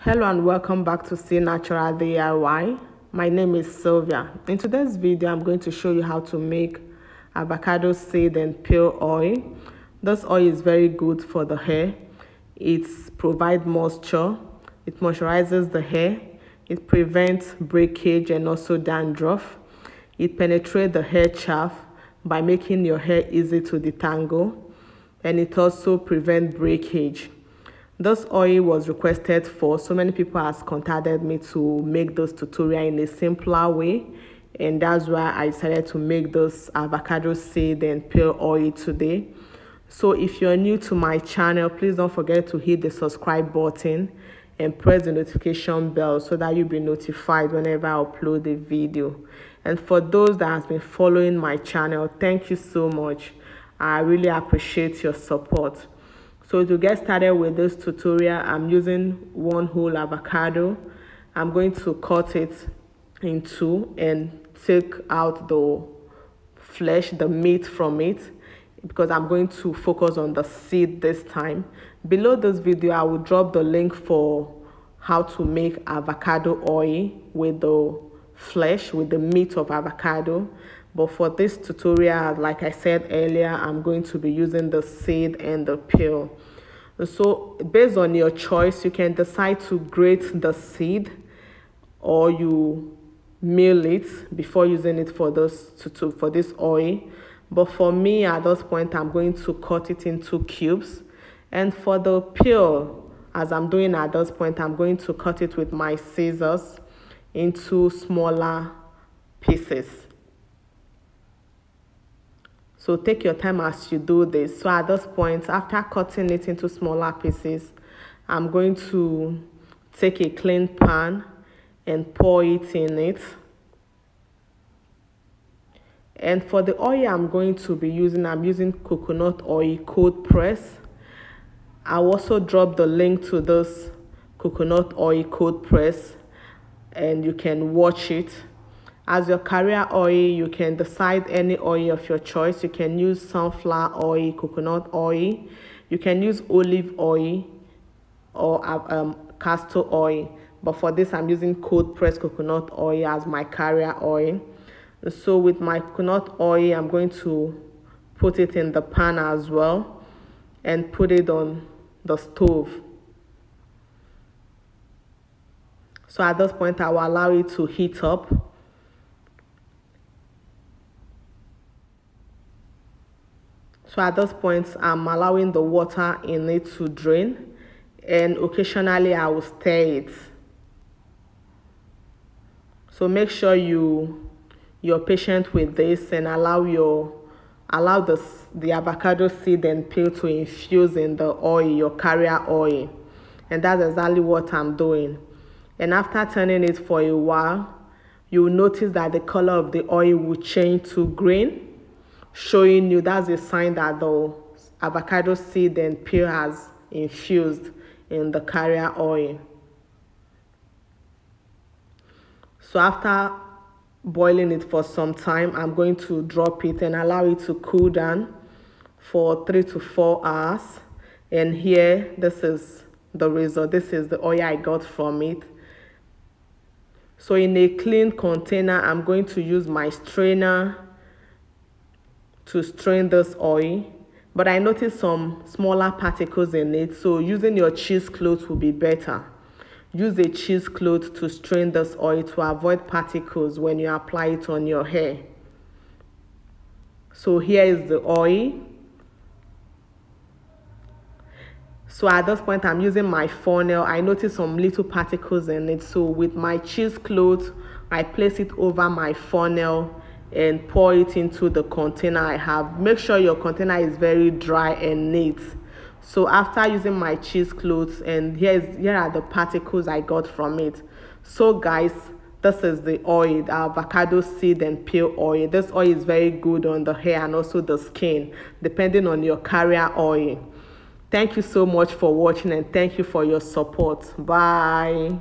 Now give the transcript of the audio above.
Hello and welcome back to Csylnaturals DIY. My name is Sylvia. In today's video, I'm going to show you how to make avocado seed and peel oil. This oil is very good for the hair. It provides moisture. It moisturizes the hair. It prevents breakage and also dandruff. It penetrates the hair chaff by making your hair easy to detangle. And it also prevents breakage. This oil was requested for. So many people have contacted me to make this tutorial in a simpler way, and that's why I decided to make this avocado seed and peel oil today. So if you're new to my channel, please don't forget to hit the subscribe button and press the notification bell so that you'll be notified whenever I upload a video. And for those that have been following my channel, thank you so much. I really appreciate your support. So to get started with this tutorial, I'm using one whole avocado. I'm going to cut it in two and take out the flesh, the meat from it, because I'm going to focus on the seed this time. Below this video, I will drop the link for how to make avocado oil with the flesh, with the meat of avocado. But for this tutorial, like I said earlier, I'm going to be using the seed and the peel. So based on your choice, you can decide to grate the seed or you mill it before using it for this for this oil. But for me, at this point, I'm going to cut it into cubes. And for the peel, as I'm doing at this point, I'm going to cut it with my scissors into smaller pieces. So take your time as you do this. So at this point, after cutting it into smaller pieces, I'm going to take a clean pan and pour it in it. And for the oil I'm going to be using, I'm using coconut oil cold press. I'll also drop the link to this coconut oil cold press and you can watch it. As your carrier oil, you can decide any oil of your choice. You can use sunflower oil, coconut oil. You can use olive oil or castor oil. But for this, I'm using cold pressed coconut oil as my carrier oil. So with my coconut oil, I'm going to put it in the pan as well and put it on the stove. So at this point, I will allow it to heat up. So at this point, I'm allowing the water in it to drain, and occasionally I will stir it. So make sure you're patient with this and allow the avocado seed and peel to infuse in the oil, your carrier oil. And that's exactly what I'm doing. And after turning it for a while, you will notice that the color of the oil will change to green, showing you that's a sign that the avocado seed and peel has infused in the carrier oil. So after boiling it for some time, I'm going to drop it and allow it to cool down for 3 to 4 hours. And here, this is the result. This is the oil I got from it. So in a clean container, I'm going to use my strainer to strain this oil, but I noticed some smaller particles in it, so using your cheesecloth will be better. Use a cheesecloth to strain this oil to avoid particles when you apply it on your hair. So here is the oil. So at this point, I'm using my funnel. I noticed some little particles in it, so with my cheesecloth, I place it over my funnel and pour it into the container I have. Make sure your container is very dry and neat. So after using my cheesecloth, and here are the particles I got from it. So guys, this is the oil, the avocado seed and peel oil. This oil is very good on the hair and also the skin, depending on your carrier oil. Thank you so much for watching and thank you for your support. Bye.